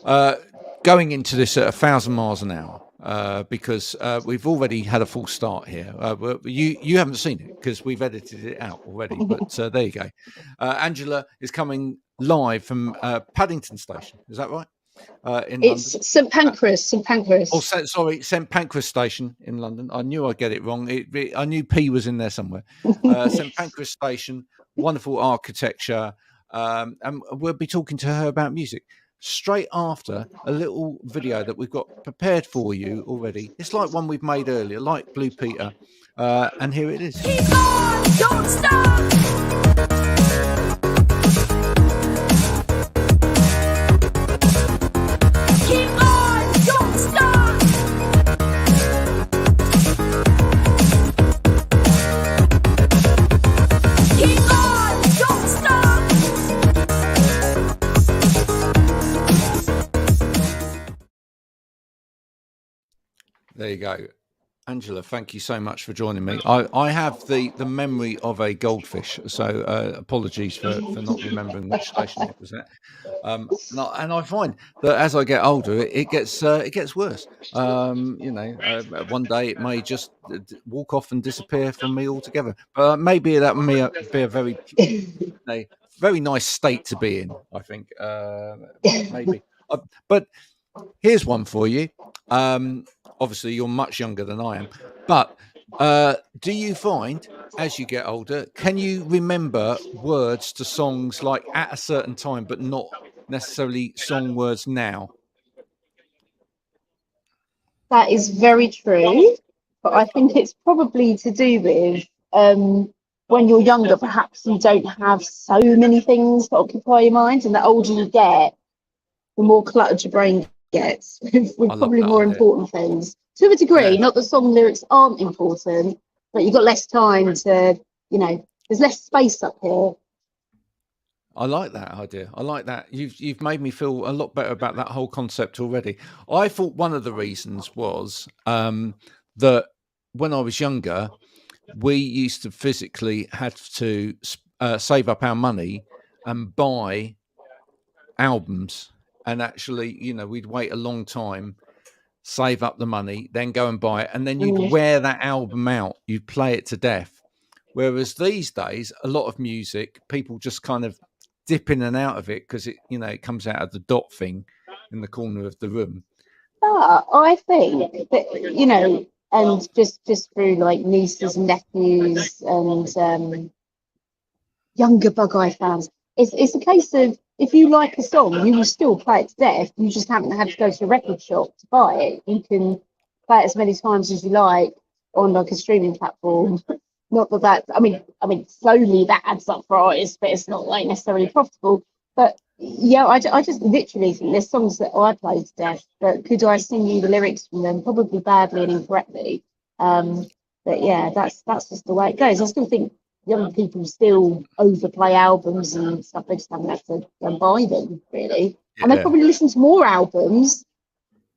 uh, going into this at 1,000 miles an hour. Because we've already had a full start here. You haven't seen it because we've edited it out already. But there you go. Angela is coming live from Paddington Station. Is that right? In it's London. St Pancras. St Pancras. Oh, sorry, St Pancras Station in London. I knew I'd get it wrong. I knew P was in there somewhere. St Pancras Station, wonderful architecture, and we'll be talking to her about music straight after a little video that we've got prepared for you already. It's like one we've made earlier, like Blue Peter, and here it is. Keep on, don't stop. Keep on, don't stop. Keep on, don't stop. There you go. Angela, thank you so much for joining me. I have the memory of a goldfish, so apologies for not remembering which station it was at. And I find that as I get older, it gets worse. One day it may just walk off and disappear from me altogether. But maybe that may be a very nice state to be in, I think. Maybe. But here's one for you. Obviously, you're much younger than I am. But do you find, as you get older, can you remember words to songs like at a certain time, but not necessarily song words now? That is very true. But I think it's probably to do with when you're younger, perhaps you don't have so many things to occupy your mind. And the older you get, the more cluttered your brain gets with probably more important things. To a degree, not that song lyrics aren't important, but you've got less time to, there's less space up here. I like that idea. I like that. You've made me feel a lot better about that whole concept already. I thought one of the reasons was that when I was younger, we used to physically have to save up our money and buy albums. And actually, we'd wait a long time, save up the money, then go and buy it. And then you'd wear that album out. You'd play it to death. Whereas these days, a lot of music, people just kind of dip in and out of it because it comes out of the dot thing in the corner of the room. But I think that, and just through like nieces and nephews and younger Bugeye fans, it's a case of, if you like a song, you will still play it to death. You just haven't had to go to a record shop to buy it. You can play it as many times as you like on like a streaming platform. Not that I mean, slowly that adds up for artists, but it's not like necessarily profitable. But yeah, I just literally think there's songs that I play to death, but could I sing you the lyrics from them? Probably badly and incorrectly. But yeah, that's just the way it goes. I still think young people still overplay albums and stuff. They just haven't had to go and buy them, really. Yeah. And they probably listen to more albums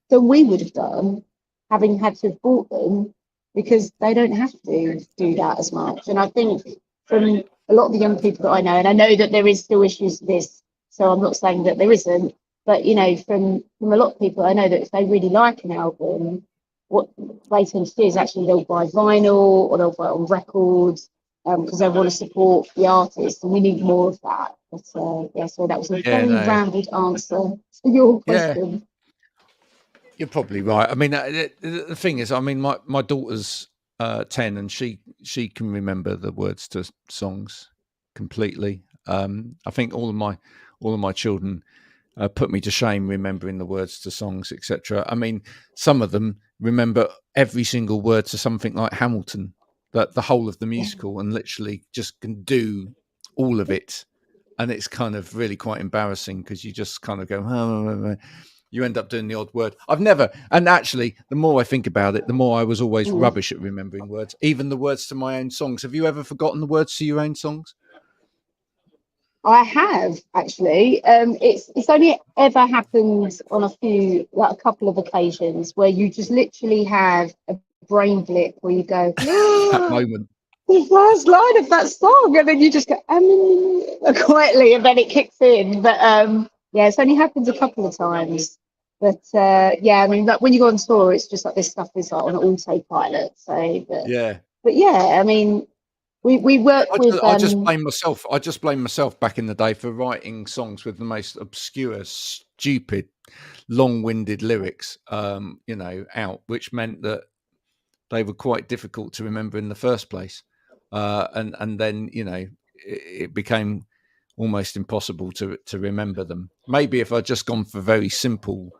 than we would have done, having had to have bought them, because they don't have to do that as much. And I think from a lot of the young people that I know, and I know that there is still issues with this, so I'm not saying that there isn't, but, from a lot of people I know, that if they really like an album, what they tend to do is actually they'll buy vinyl or they'll buy it on records, because they want to support the artist, and we need more of that. But so that was a very rambled answer to your question. Yeah. You're probably right. I mean, the thing is, my daughter's 10, and she can remember the words to songs completely. I think all of my children put me to shame remembering the words to songs, etc. I mean, some of them remember every single word to something like Hamilton, the whole of the musical, and literally just can do all of it. And it's kind of really quite embarrassing because you just kind of go, you end up doing the odd word. And actually, the more I think about it, the more I was always rubbish at remembering words, even the words to my own songs. Have you ever forgotten the words to your own songs? I have, actually. It's only ever happened on a couple of occasions where you just literally have a brain blip where you go, that moment, the first line of that song, and then you just go quietly, and then it kicks in. But Yeah, it's only happened a couple of times. But yeah, I mean, like when you go on tour, it's just like this stuff is like on autopilot. So, Yeah. but yeah, I mean, we work with I just blame myself. I just blame myself back in the day for writing songs with the most obscure, stupid, long-winded lyrics, you know, out, which meant that they were quite difficult to remember in the first place. And then, you know, it became almost impossible to remember them. Maybe if I'd just gone for very simple,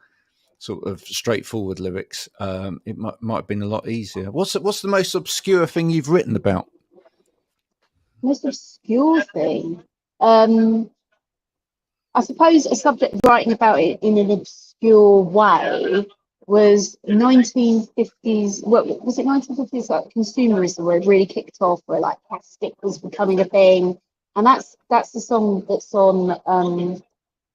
sort of straightforward lyrics, it might have been a lot easier. What's the most obscure thing you've written about? most obscure thing. I suppose a subject writing about it in an obscure way was 1950s. What was it? 1950s, like consumerism, where it really kicked off, where like plastic was becoming a thing, and that's the song that's on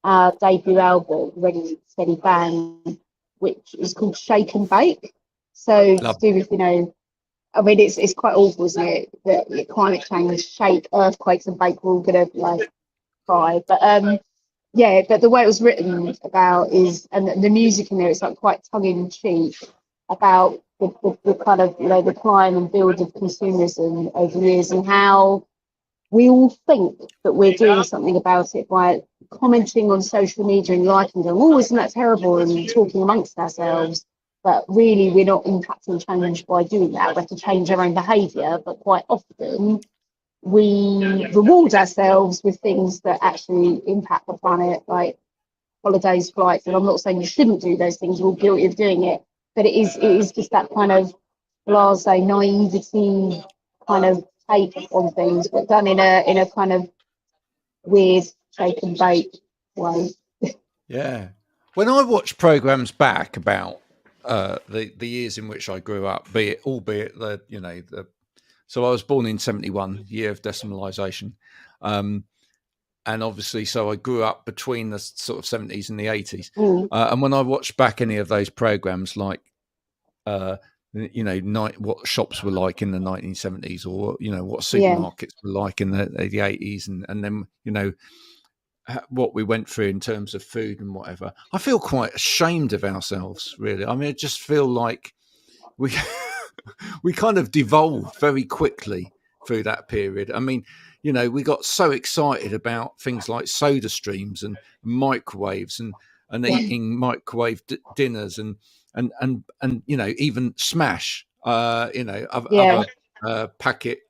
our debut album, Ready Steady Bang, which is called Shake and Bake. So to Love. do with, you know, I mean, it's quite awful, isn't it? That climate change, shake, earthquakes, and bake, we're all gonna like cry. But yeah, but the way it was written about is, and the music in there, it's like quite tongue in cheek about the kind of, you know, the climb and build of consumerism over the years, and how we all think that we're doing something about it by commenting on social media and liking them. Oh, isn't that terrible? And talking amongst ourselves. But really, we're not impacting change by doing that. We have to change our own behaviour, but quite often we reward ourselves with things that actually impact the planet, like holidays, flights. And I'm not saying you shouldn't do those things, you're all guilty of doing it, but it is just that kind of blasé naivety kind of take on things, but done in a kind of weird shake and bake way. Yeah. When I watch programs back about the years in which I grew up, albeit the, you know, so I was born in 71, year of decimalisation, and obviously, so I grew up between the sort of 70s and the 80s. And when I watched back any of those programs, like you know, what shops were like in the 1970s, or you know, what supermarkets were like in the 80s, and then, you know, what we went through in terms of food and whatever, I feel quite ashamed of ourselves, really. I mean, I just feel like we we kind of devolved very quickly through that period. I mean, you know, we got so excited about things like soda streams and microwaves and eating microwave dinners and you know, even Smash, you know, other packet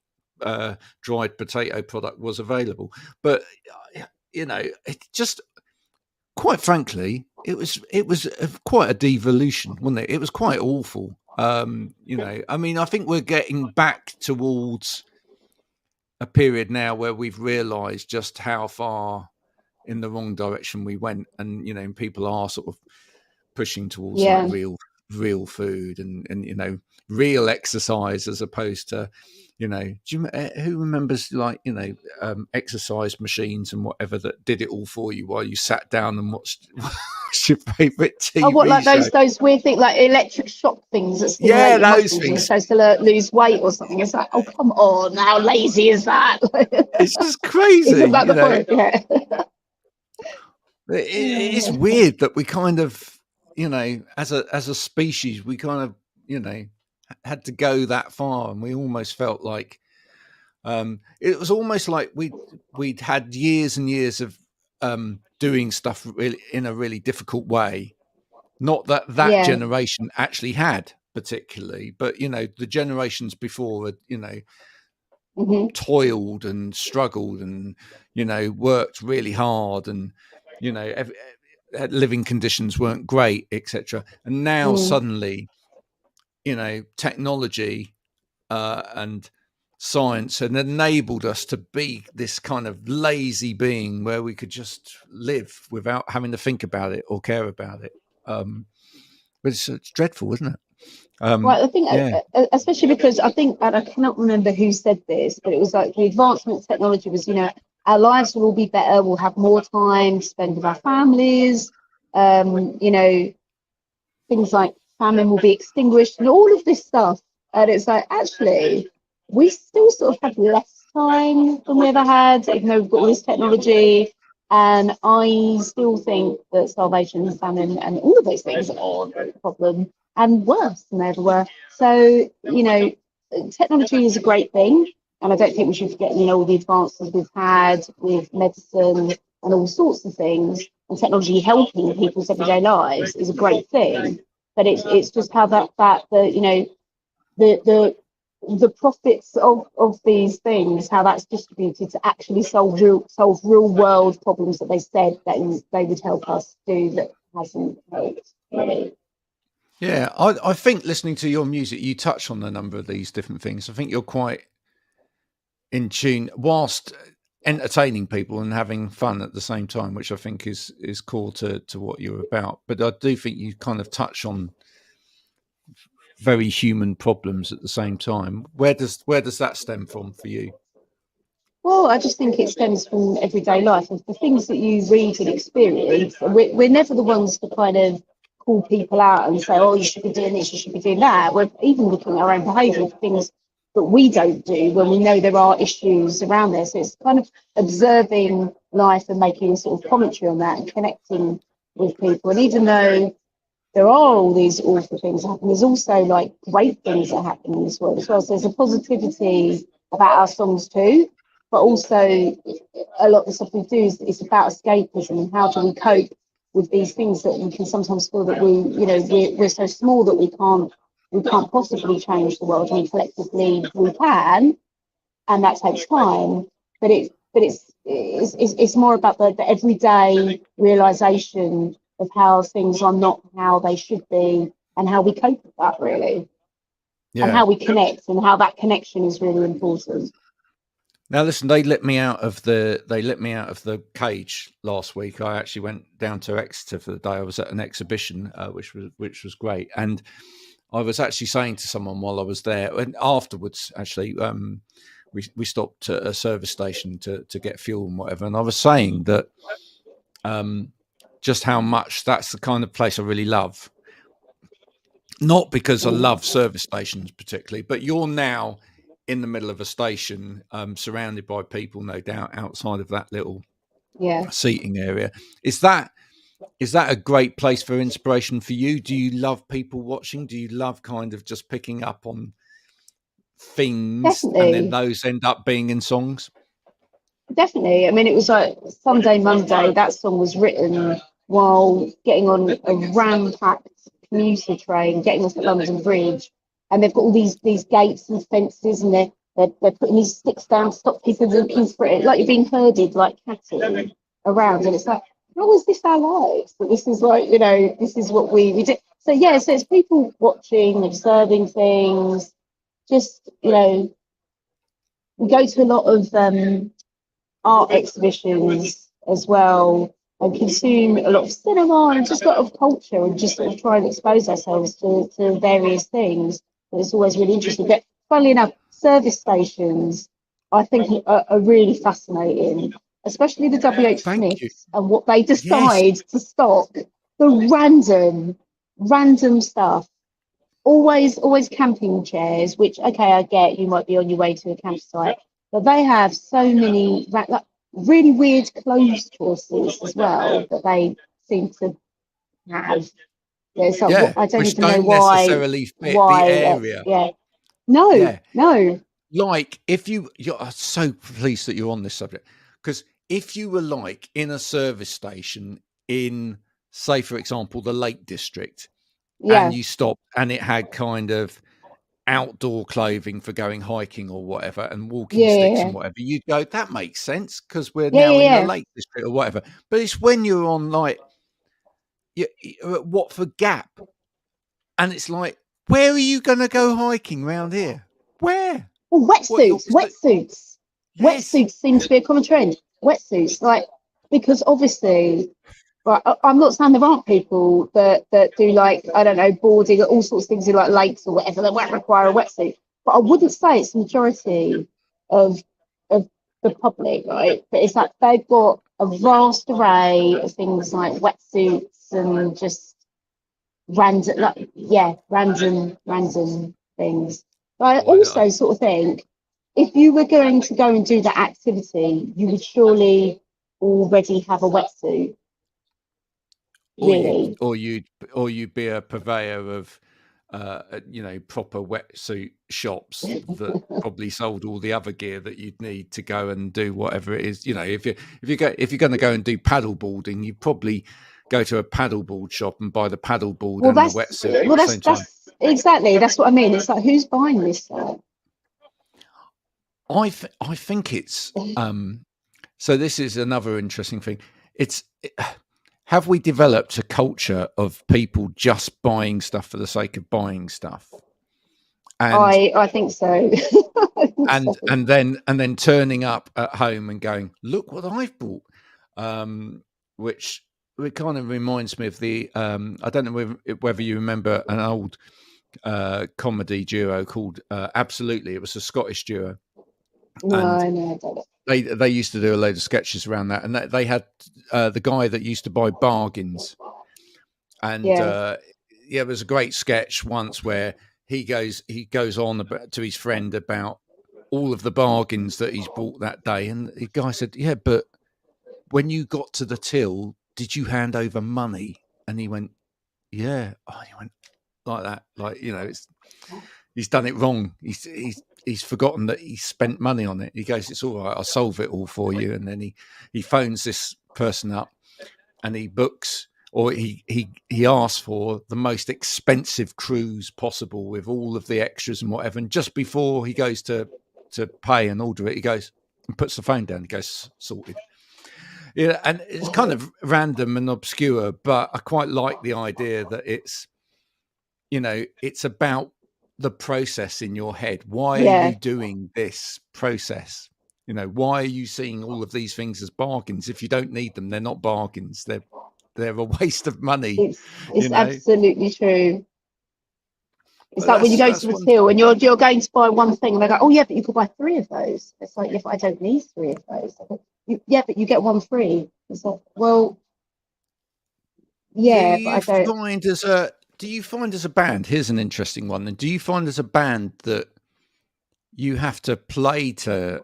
dried potato product was available. But you know, it just, quite frankly, it was quite a devolution, wasn't it? It was quite awful. You know, I mean, I think we're getting back towards a period now where we've realised just how far in the wrong direction we went, and you know, people are sort of pushing towards like real food and you know, real exercise, as opposed to, you know, who remembers, like, you know, exercise machines and whatever that did it all for you while you sat down and watched your favourite TV Oh, what, like show? those weird things, like electric shock things that stimulate Yeah, your those muscles and things. you're supposed to lose weight or something. It's like, oh, come on, how lazy is that? It's just crazy. Isn't that you the know, point? Yeah. it is weird that we kind of, you know, as a species, we kind of, you know, had to go that far, and we almost felt like it was almost like we'd had years and years of doing stuff really in a really difficult way. Not that Yeah. generation actually had particularly, but you know, the generations before had, you know, toiled and struggled and, you know, worked really hard, and you know, living conditions weren't great, etc. And now suddenly, you know, technology and science had enabled us to be this kind of lazy being where we could just live without having to think about it or care about it. But it's dreadful, isn't it? Well, I think, especially because I think, and I cannot remember who said this, but it was like the advancement of technology was, you know, our lives will all be better, we'll have more time to spend with our families, you know, things like famine will be extinguished and all of this stuff. And it's like, actually, we still sort of have less time than we ever had, even though we've got all this technology. And I still think that starvation and famine and all of those things are a problem and worse than they ever were. So, you know, technology is a great thing. And I don't think we should forget, you know, all the advances we've had with medicine and all sorts of things. And technology helping people's everyday lives is a great thing. But it's just how the you know, the profits of these things, how that's distributed to actually solve real world problems that they said that they would help us do, that hasn't helped really. Yeah, I think listening to your music, you touch on a number of these different things. I think you're quite in tune whilst entertaining people and having fun at the same time, which I think is core to what you're about. But I do think you kind of touch on very human problems at the same time. Where does that stem from for you? Well, I just think it stems from everyday life and the things that you read and experience. We're never the ones to kind of call people out and say, oh, you should be doing this, you should be doing that. We're even looking at our own behaviour, things that we don't do when we know there are issues around there. So it's kind of observing life and making a sort of commentary on that and connecting with people. And even though there are all these awful things happening, there's also like great things that happen in this world as well. So there's a positivity about our songs too. But also, a lot of the stuff we do is about escapism and how do we cope with these things that we can sometimes feel that we're so small that we can't possibly change the world. I mean, collectively we can, and that takes time. But it's more about the everyday realization of how things are not how they should be and how we cope with that really, and how we connect and how that connection is really important. Now, listen, they let me out of the cage last week. I actually went down to Exeter for the day. I was at an exhibition, which was great. And I was actually saying to someone while I was there, and afterwards, actually, we stopped at a service station to get fuel and whatever. And I was saying that just how much that's the kind of place I really love. Not because I love service stations particularly, but you're now in the middle of a station, surrounded by people, no doubt, outside of that little seating area. Is that a great place for inspiration for you? Do you love people watching? Do you love kind of just picking up on things and then those end up being in songs? Definitely. I mean, it was like Sunday, Monday, that song was written while getting on a ram-packed commuter train, getting off at London Bridge. And they've got all these gates and fences, and they're putting these sticks down to stop people looking for it, like you're being herded like cattle around. And it's like, how is this our lives? But this is like, you know, this is what we do. So yeah, so it's people watching, observing things. Just, you know, we go to a lot of art exhibitions as well, and consume a lot of cinema and just a lot of culture, and just sort of try and expose ourselves to various things. And it's always really interesting. But funnily enough, service stations, I think, are really fascinating, especially the WH Smiths and what they decide to stock. The random stuff. Always camping chairs, which, okay, I get you might be on your way to a campsite, but they have so many like really weird clothes choices as well that they seem to have. I don't even know why. Necessarily fit the area. No. Like you're so pleased that you're on this subject, because if you were like in a service station in, say, for example, the Lake District, and you stopped and it had kind of outdoor clothing for going hiking or whatever and walking sticks and whatever, you'd go, that makes sense because we're now in the Lake District or whatever. But it's when you're on like at Watford Gap, and it's like, where are you going to go hiking around here? Where? Well, wetsuits. Wetsuits seem to be a common trend. Wetsuits, like, because obviously, right, I'm not saying there aren't people that do, like, I don't know, boarding or all sorts of things in like lakes or whatever that won't require a wetsuit. But I wouldn't say it's the majority of the public, right? But it's like they've got a vast array of things like wetsuits and just random things. But I also sort of think if you were going to go and do that activity, you would surely already have a wetsuit. Really? Or you'd be a purveyor of proper wetsuit shops that probably sold all the other gear that you'd need to go and do whatever it is. If you're going to go and do paddle boarding, you probably go to a paddleboard shop and buy the paddleboard and the wetsuit at the same time. Exactly, that's what I mean. It's like, who's buying this stuff? I think it's so this is another interesting thing. Have we developed a culture of people just buying stuff for the sake of buying stuff? And I think so. and then turning up at home and going, look what I've bought, which it kind of reminds me of the I don't know whether you remember an old comedy duo called Absolutely. It was a Scottish duo. No, I don't. They used to do a load of sketches around that, and they had the guy that used to buy bargains, and there was a great sketch once where he goes on to his friend about all of the bargains that he's bought that day, and the guy said, "Yeah, but when you got to the till, did you hand over money?" And he went, "Yeah." Oh, he went like that, he's done it wrong. He's forgotten that he spent money on it. He goes, "It's all right, I'll solve it all for you." And then he phones this person up and he books, or he asks for the most expensive cruise possible with all of the extras and whatever. And just before he goes to pay and order it, he goes and puts the phone down. He goes, "Sorted." Yeah, and it's kind of random and obscure, but I quite like the idea that it's about the process in your head. Why are you doing this process? Why are you seeing all of these things as bargains? If you don't need them, they're not bargains. They're a waste of money. It's absolutely true. It's like when you go to the till and you're going to buy one thing and they go, "Oh yeah, but you could buy 3 of those." It's like, "Yeah, but I don't need 3 of those." "Yeah, but you get 1 free." It's like, well, yeah, but I don't. Do you find as a band, here's an interesting one, then, do you find as a band that you have to play to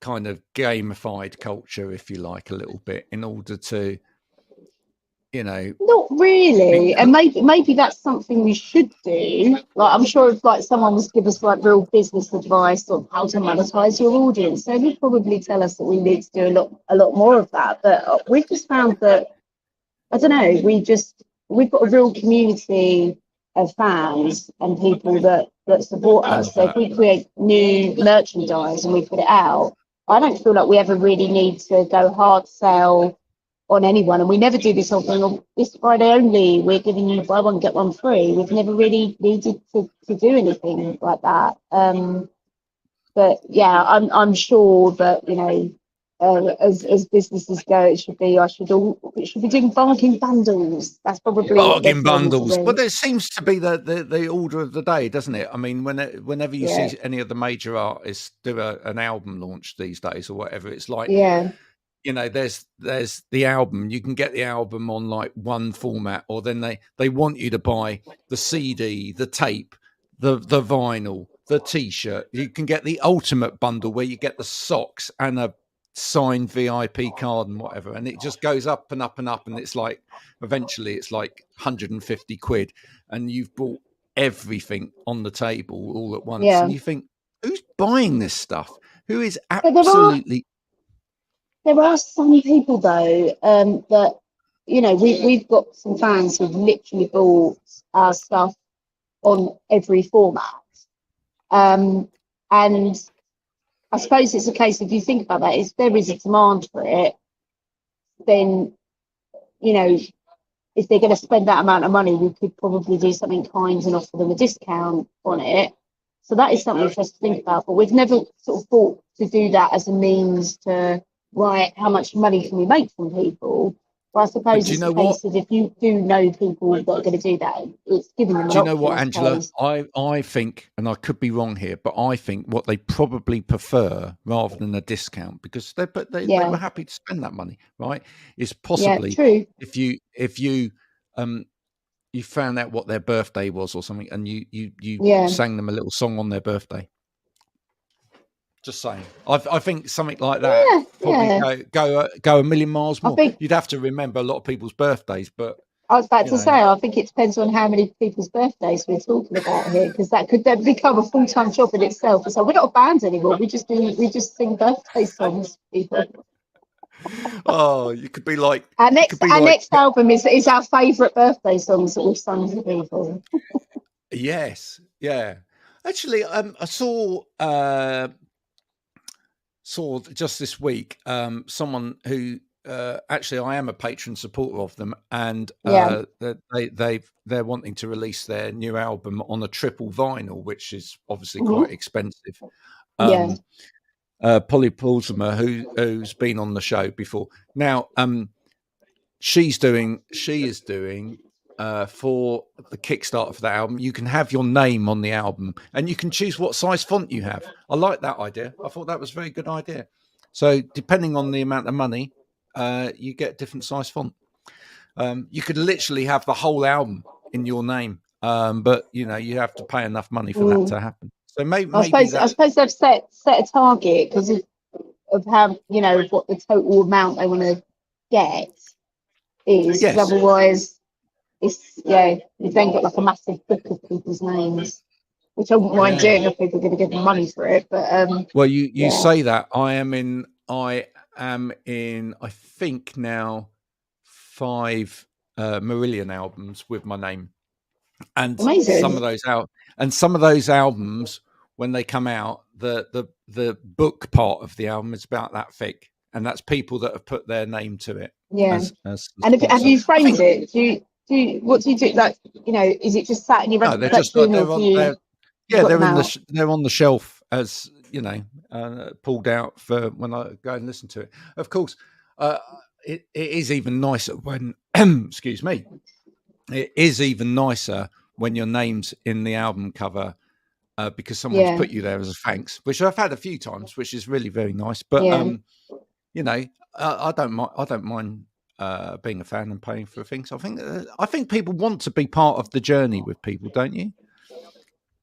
kind of gamified culture, if you like, a little bit in order to, Not really, and maybe that's something we should do. Like, I'm sure if someone was to give us real business advice on how to monetize your audience, they would probably tell us that we need to do a lot more of that. But we've just found that, I don't know, we've got a real community of fans and people that support us. So if we create new merchandise and we put it out, I don't feel like we ever really need to go hard sell on anyone. And we never do this whole thing of this Friday only, we're giving you buy one, get one free. We've never really needed to do anything like that. But yeah, I'm sure that, as businesses go, it should be doing bargain bundles. That's probably bargain bundles. Well, there seems to be the order of the day, doesn't it? I mean, whenever you see any of the major artists do an album launch these days or whatever, it's like, there's the album. You can get the album on one format, or then they want you to buy the CD, the tape, the vinyl, the T-shirt. You can get the ultimate bundle where you get the socks and a signed VIP card and whatever, and it just goes up and up and up, and it's like eventually it's like 150 quid, and you've bought everything on the table all at once, and you think, who's buying this stuff? Who is absolutely? There are some people though that we've got some fans who've literally bought our stuff on every format, and I suppose it's a case, if you think about that, if there is a demand for it, then, if they're going to spend that amount of money, we could probably do something kind and offer them a discount on it. So that is something for us to think about. But we've never sort of thought to do that as a means to, how much money can we make from people? But I suppose it's a case of, if you do know people that are going to do that, it's giving them. Do you know what, Angela? I think, and I could be wrong here, but I think what they probably prefer rather than a discount, because they were happy to spend that money, right? Is possibly if you found out what their birthday was or something, and you sang them a little song on their birthday. Just saying. I think something like that probably go a million miles more. You'd have to remember a lot of people's birthdays, but I was about to say, I think it depends on how many people's birthdays we're talking about here, because that could then become a full-time job in itself. So we're not a band anymore. We just sing birthday songs. People. Oh, you could be like Our next album is our favourite birthday songs that we've sung to people. Yes, yeah. Actually, I saw just this week someone who actually I am a patron supporter of them, and they're wanting to release their new album on a triple vinyl, which is obviously quite expensive. Polly Pulsimer, who's been on the show before. Now, she is doing for the Kickstarter for that album. You can have your name on the album, and you can choose what size font you have. I like that idea. I thought that was a very good idea. So, depending on the amount of money, you get a different size font. You could literally have the whole album in your name, but you have to pay enough money for that to happen. So maybe I suppose they've set a target because of how what the total amount they want to get is. Yes. Otherwise, you've then got like a massive book of people's names, which I wouldn't mind doing if people are going to give them money for it. But well, you say that I am in. I think now 5 Marillion albums with my name, and amazing. some of those albums when they come out, the book part of the album is about that thick, and that's people that have put their name to it. Yeah. And have you framed it? What do you do? Like, is it just sat in your they're just they're on the shelf as pulled out for when I go and listen to it. Of course, it is even nicer when excuse me. It is even nicer when your name's in the album cover because someone's put you there as a thanks, which I've had a few times, which is really very nice. But I don't mind being a fan and paying for things. I think people want to be part of the journey with people, don't you?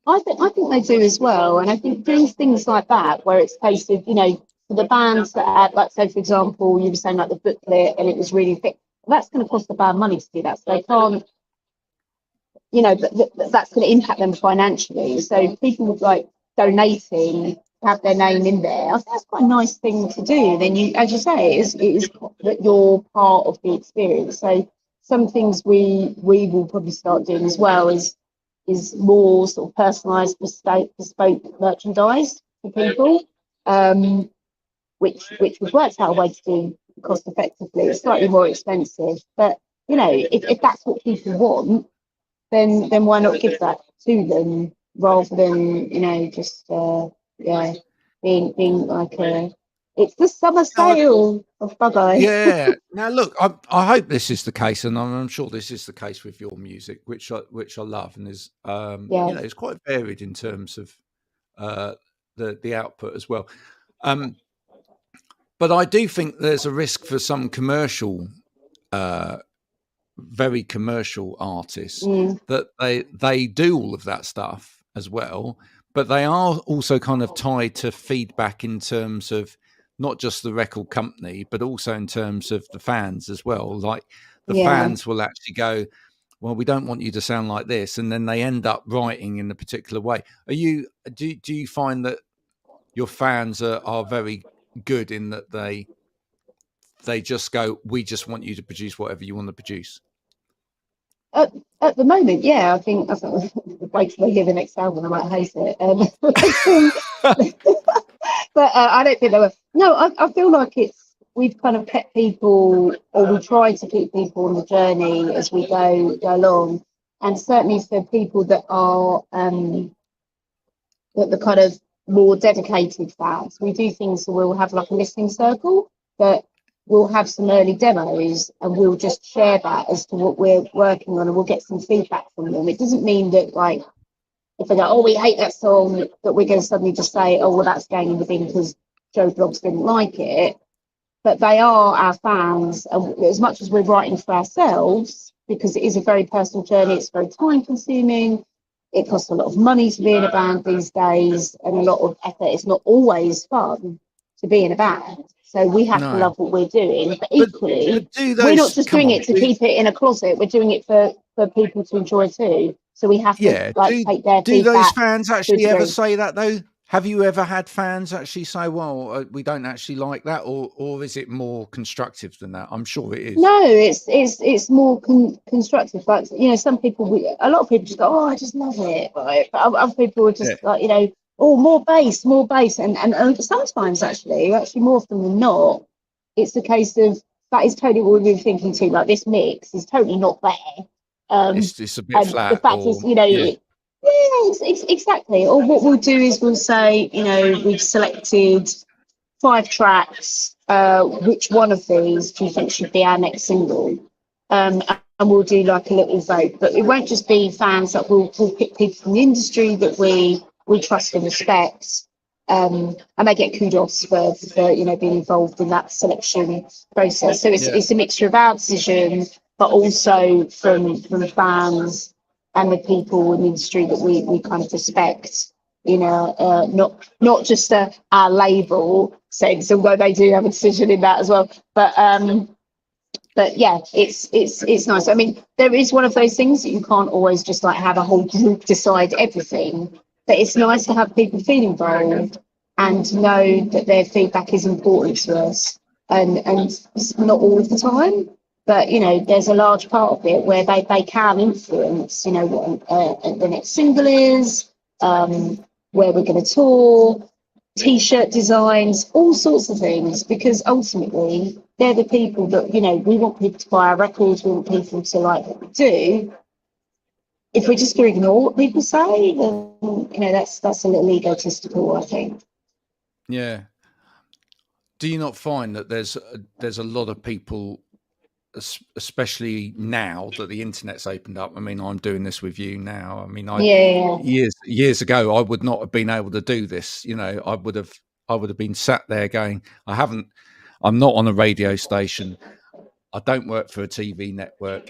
I think they do as well, and I think doing things like that, where it's a case of for the bands that had, like, say for example, you were saying like the booklet and it was really thick. That's going to cost the band money to do that, so they can't. That's going to impact them financially. So people like donating, have their name in there. I think that's quite a nice thing to do. Then you, as you say, it is that you're part of the experience. So some things we will probably start doing as well is more sort of personalised, bespoke merchandise for people, which we've worked out a way to do cost effectively. It's slightly more expensive, but if that's what people want, then why not give that to them rather than just being like it's the summer sale of Bugeye. Yeah. Now look, I hope this is the case, and I'm sure this is the case with your music, which I love, and is it's quite varied in terms of the output as well. But I do think there's a risk for some commercial, very commercial artists that they do all of that stuff as well, but they are also kind of tied to feedback in terms of not just the record company, but also in terms of the fans as well. Like the fans will actually go, well, we don't want you to sound like this, and then they end up writing in a particular way. Do you find that your fans are very good in that they just go, we just want you to produce whatever you want to produce? At the moment, yeah, I think wait till they hear the next album, I might hate it. But I don't think they were. No, I feel like we've kind of kept people, or we try to keep people on the journey as we go along, and certainly for people that are the kind of more dedicated fans, we do things. So we'll have like a listening circle that we'll have some early demos, and we'll just share that as to what we're working on, and we'll get some feedback from them. It doesn't mean that, like, if they go, oh, we hate that song, that we're going to suddenly just say, oh, well, that's going in the bin because Joe Bloggs didn't like it. But they are our fans, and as much as we're writing for ourselves, because it is a very personal journey, it's very time consuming, It costs a lot of money to be in a band these days, and a lot of effort. It's not always fun to be in a band. So we have to No. love what we're doing. But But equally, do we're not those just come doing on? it to keep it in a closet. We're doing it for people to enjoy too. So we have to Yeah. like take their Do those feedback fans to a actually ever degree. say that though? Have you ever had fans actually say, "Well, we don't actually like that," or is it more constructive than that? I'm sure it is. No, it's more constructive. But you know, some people, a lot of people just go, "Oh, I just love it," right? But other people are Yeah. just like, you know, "Oh, more bass," and sometimes actually more often than not, it's a case of that is totally what we've been thinking too. Like this mix is totally not there, It's a bit and the flat, fact or is, you know, yeah, exactly. Or what we'll do is we'll say, you know, we've selected 5 tracks. Which one of these do you think should be our next single? And we'll do like a little vote, but it won't just be fans. That we'll pick people from the industry that we trust and respect, and they get kudos for you know being involved in that selection process. So yeah, it's a mixture of our decision, but also from fans and the people in the industry that we kind of respect. You know, not just our label sense, although they do have a decision in that as well. But yeah, it's nice. I mean, there is one of those things that you can't always just like have a whole group decide everything. But it's nice to have people feel involved and to know that their feedback is important to us. And not all of the time, but you know, there's a large part of it where they can influence, you know, what the next single is, where we're going to tour, t-shirt designs, all sorts of things, because ultimately they're the people that, you know, we want people to buy our records, we want people to like what we do. If we're just going to ignore what people say, then you know that's a little egotistical, I think. yeah. Do you not find that there's a lot of people, especially now that the internet's opened up? I mean, I'm doing this with you now. I mean, Yeah. years ago, I would not have been able to do this. You know, I would have been sat there going, I'm not on a radio station. I don't work for a TV network.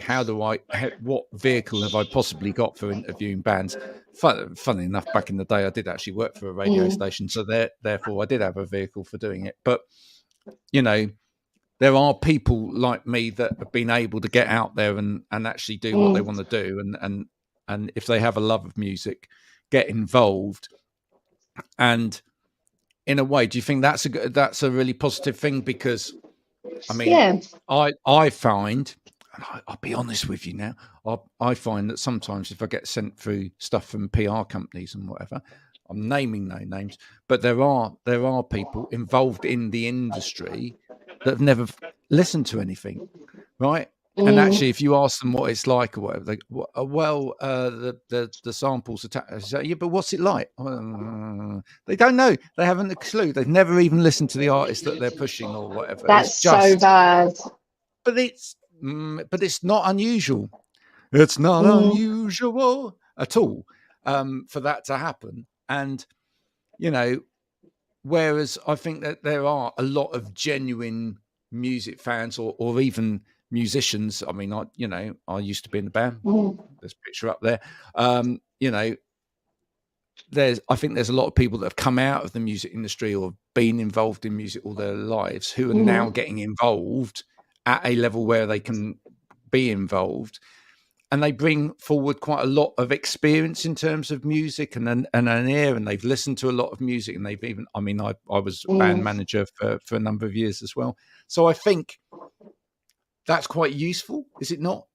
What vehicle have I possibly got for interviewing bands? Funny enough, back in the day, I did actually work for a radio station. So therefore I did have a vehicle for doing it. But, you know, there are people like me that have been able to get out there and actually do what they want to do. And if they have a love of music, get involved. And in a way, do you think that's a really positive thing? Because I mean, Yeah. I find, and I'll be honest with you now, I find that sometimes if I get sent through stuff from PR companies and whatever, I'm naming no names, but there are people involved in the industry that have never listened to anything, right? And actually, if you ask them what it's like or whatever, the samples attached. Yeah, but what's it like? They don't know. They haven't a clue. They've never even listened to the artist that they're pushing or whatever. That's so bad. But it's not unusual. It's not unusual at all for that to happen. And you know, whereas I think that there are a lot of genuine music fans or even musicians. I mean, I used to be in the band. There's a picture up there. You know, I think there's a lot of people that have come out of the music industry or been involved in music all their lives who are now getting involved at a level where they can be involved. And they bring forward quite a lot of experience in terms of music and an ear, and they've listened to a lot of music, and they've even, I mean, I was band manager for a number of years as well. So I think that's quite useful, is it not?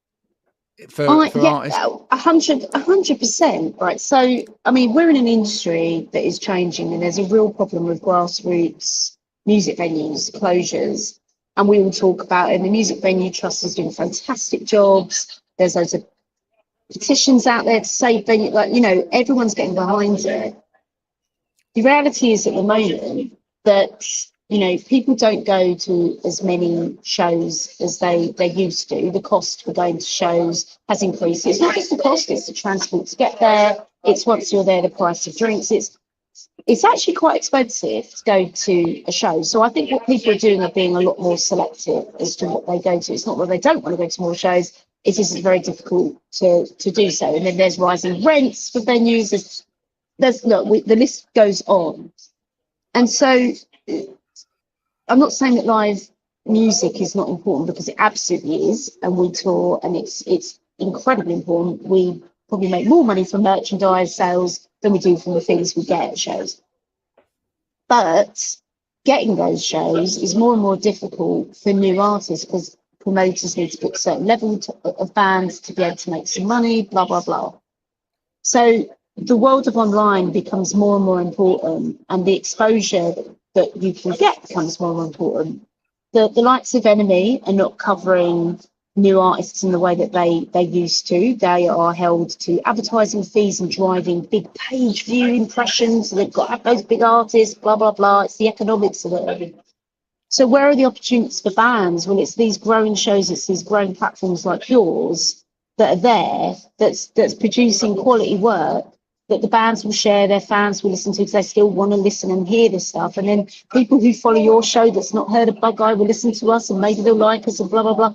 For artists? 100%. Right. So, I mean, we're in an industry that is changing, and there's a real problem with grassroots music venues closures. And we will talk about it. And the Music Venue Trust is doing fantastic jobs. There's loads of petitions out there to save venue, like, you know, everyone's getting behind it. The reality is at the moment that, you know, people don't go to as many shows as they used to. The cost for going to shows has increased. It's not just the cost, it's the transport to get there. It's once you're there, the price of drinks. It's actually quite expensive to go to a show. So I think what people are doing are being a lot more selective as to what they go to. It's not that they don't want to go to more shows, it is very difficult to do so. And then there's rising rents for venues. The list goes on. And so I'm not saying that live music is not important, because it absolutely is, and we tour, and it's incredibly important. We probably make more money from merchandise sales than we do from the things we get at shows. But getting those shows is more and more difficult for new artists, because promoters need to book certain level of bands to be able to make some money, blah, blah, blah. So the world of online becomes more and more important, and the exposure that you can get becomes more and more important. The likes of Enemy are not covering new artists in the way that they used to. They are held to advertising fees and driving big page view impressions. So they've got to have those big artists, blah, blah, blah. It's the economics of it. So where are the opportunities for bands? Well, it's these growing shows, it's these growing platforms like yours that are there, that's producing quality work that the bands will share, their fans will listen to, because they still want to listen and hear this stuff. And then people who follow your show that's not heard of Bugeye will listen to us, and maybe they'll like us, and blah, blah, blah.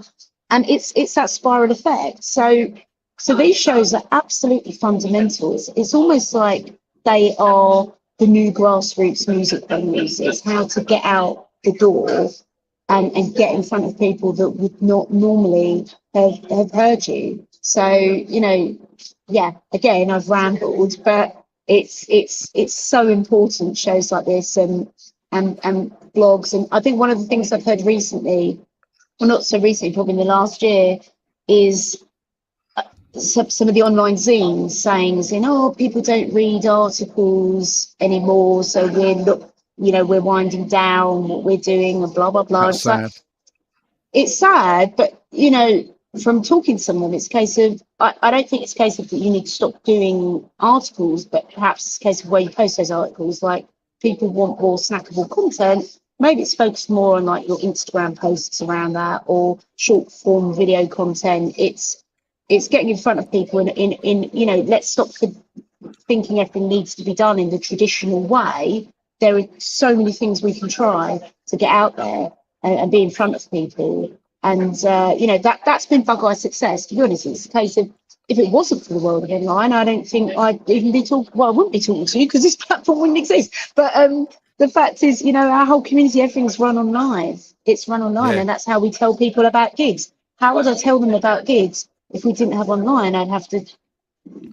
And it's that spiral effect. So these shows are absolutely fundamental. It's almost like they are the new grassroots music venues. It's how to get out the door and get in front of people that would not normally have heard you. So, you know, yeah, again, I've rambled, but it's so important, shows like this and blogs. And I think one of the things I've heard recently, well, not so recently, probably in the last year, is some of the online zines saying, oh, people don't read articles anymore, so we're winding down what we're doing and blah, blah, blah. That's sad. It's sad, but, you know, from talking to someone, it's a case of, I don't think it's a case of that you need to stop doing articles, but perhaps it's a case of where you post those articles. Like, people want more snackable content. Maybe it's focused more on like your Instagram posts around that, or short form video content. It's getting in front of people in you know, let's stop thinking everything needs to be done in the traditional way. There are so many things we can try to get out there and be in front of people. And, you know, that's been Bugeye's success. To be honest, it's a case of, if it wasn't for the world of online, I don't think I'd even be talking, well, I wouldn't be talking to you, because this platform wouldn't exist. But the fact is, you know, our whole community, everything's run online. It's run online, Yeah. and that's how we tell people about gigs. How would I tell them about gigs if we didn't have online? I'd have to,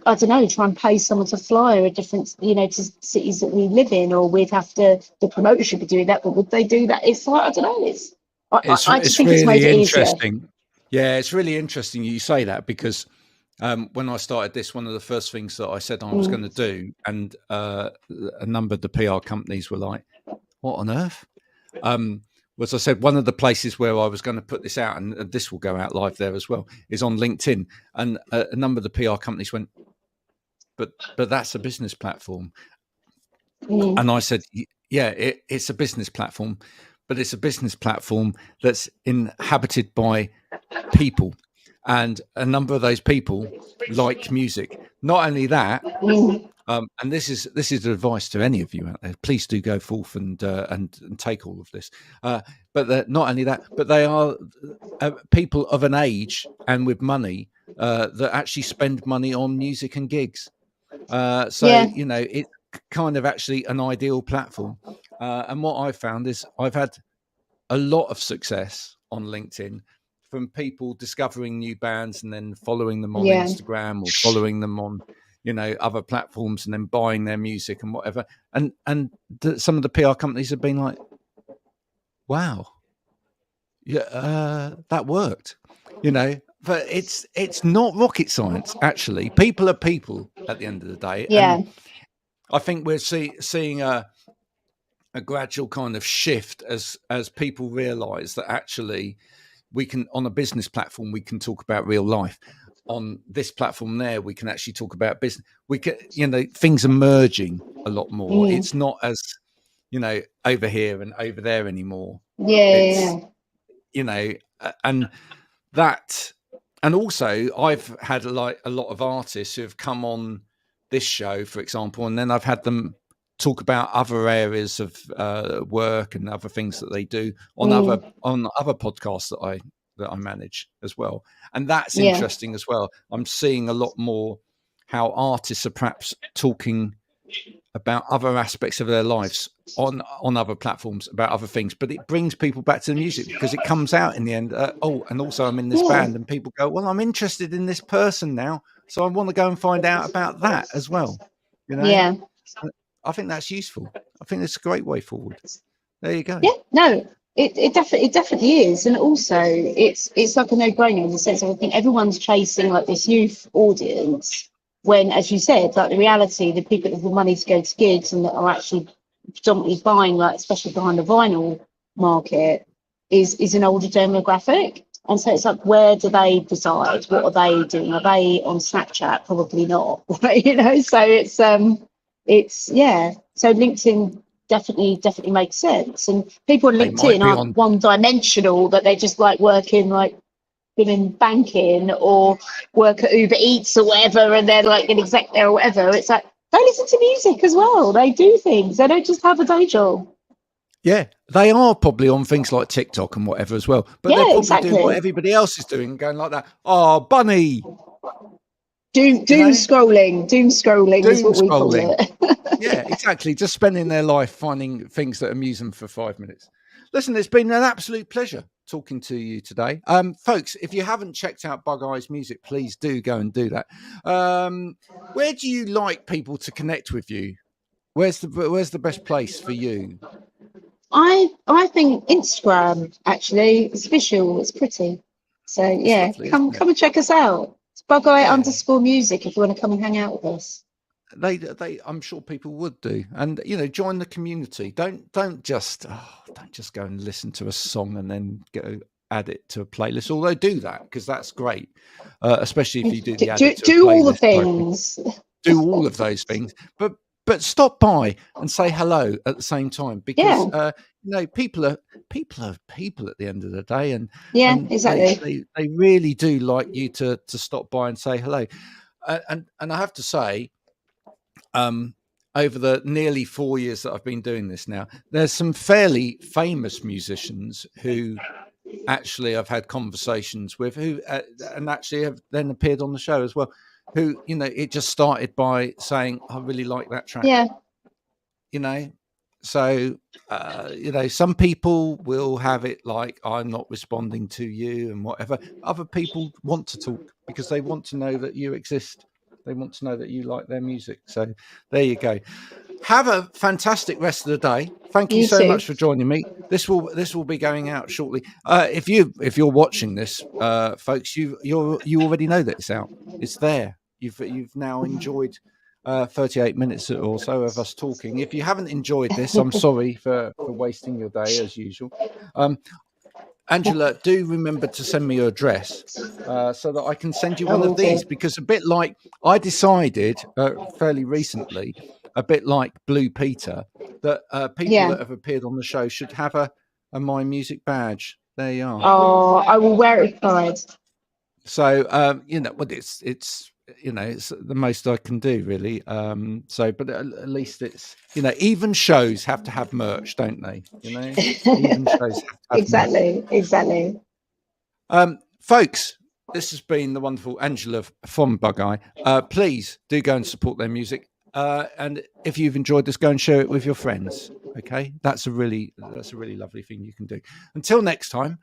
I don't know, try and pay someone to fly a different, you know, to cities that we live in, or we'd have to, the promoter should be doing that, but would they do that? It's like, I don't know, I just think really it's made it interesting. easier. Yeah, it's really interesting you say that, because when I started this, one of the first things that I said I was going to do, and a number of the PR companies were like, what on earth? Was I said one of the places where I was going to put this out, and this will go out live there as well, is on LinkedIn. And a number of the PR companies went, but that's a business platform. And I said, yeah, it's a business platform, but it's a business platform that's inhabited by people. And a number of those people like music. Not only that, and this is advice to any of you out there. Please do go forth and take all of this. But not only that, but they are people of an age and with money that actually spend money on music and gigs. You know, it's kind of actually an ideal platform. And what I've found is I've had a lot of success on LinkedIn from people discovering new bands and then following them on Instagram, or following them on, you know, other platforms, and then buying their music and whatever. And some of the PR companies have been like, wow, yeah, that worked, you know. But it's not rocket science, actually. People are people at the end of the day. Yeah. And I think we're seeing a gradual kind of shift as people realise that actually we can, on a business platform, we can talk about real life. On this platform there, we can actually talk about business. We can, you know, things are merging a lot more. It's not as, you know, over here and over there anymore. Yeah. You know, and that, and also I've had like a lot of artists who have come on this show, for example, and then I've had them talk about other areas of work and other things that they do on other podcasts that that I manage as well, and that's Yeah. interesting as well. I'm seeing a lot more how artists are perhaps talking about other aspects of their lives on other platforms, about other things, but it brings people back to the music because it comes out in the end. Oh, and also I'm in this band, and people go, well, I'm interested in this person now, so I want to go and find out about that as well. You know, Yeah. I think that's useful. I think it's a great way forward. There you go. Yeah, no, it definitely is, and also it's like a no-brainer in the sense of I think everyone's chasing like this youth audience when, as you said, like the reality, the people that have the money to go to gigs and that are actually predominantly buying, like especially behind the vinyl market, is an older demographic, and so it's like where do they decide? What are they doing? Are they on Snapchat? Probably not, right? You know, so it's yeah. So LinkedIn definitely makes sense, and people on They might LinkedIn be aren't on. one-dimensional, that they just like working like in banking or work at Uber Eats or whatever, and they're like an exec there or whatever. It's like they listen to music as well, they do things, they don't just have a day job. Yeah, they are probably on things like TikTok and whatever as well, but they're Yeah, probably doing what exactly. everybody else is doing, going like that. Oh, bunny, Doom you know, scrolling is doom what we call scrolling. it. Yeah, exactly. Just spending their life finding things that amuse them for 5 minutes. Listen, it's been an absolute pleasure talking to you today. Folks, if you haven't checked out Bugeye's music, please do go and do that. Where do you like people to connect with you? Where's the best place for you? I think Instagram actually, it's visual, it's pretty. So It's yeah, lovely, come isn't it? and check us out. It's Bugeye Yeah. _music if you want to come and hang out with us. They I'm sure people would do, and join the community. Don't just go and listen to a song and then go add it to a playlist, although do that because that's great, especially if you do the add it to a Do all the playlist type thing. things. Do all of those things, but stop by and say hello at the same time, because people are people at the end of the day, and Yeah, and exactly. they really do like you to stop by and say hello, and I have to say, over the nearly 4 years that I've been doing this now, there's some fairly famous musicians who actually I've had conversations with, who and actually have then appeared on the show as well, who it just started by saying, I really like that track. Yeah. So some people will have it like, I'm not responding to you and whatever. Other people want to talk because they want to know that you exist. They want to know that you like their music. So there you go. Have a fantastic rest of the day. Thank you so much for joining me. This will be going out shortly. If you're watching this, folks, you already know that it's out. It's there. You've now enjoyed 38 minutes or so of us talking. If you haven't enjoyed this, I'm sorry for wasting your day as usual. Angela, do remember to send me your address so that I can send you one of these, because a bit like I decided fairly recently, a bit like Blue Peter, that people that have appeared on the show should have a My Music badge. There you are. Oh, I will wear it with pride. So it's the most I can do, really. But at least it's even shows have to have merch, don't they? Even shows have to have merch. Exactly. Folks, this has been the wonderful Angela from Bugeye. Please do go and support their music. And if you've enjoyed this, go and share it with your friends. Okay, that's a really lovely thing you can do. Until next time.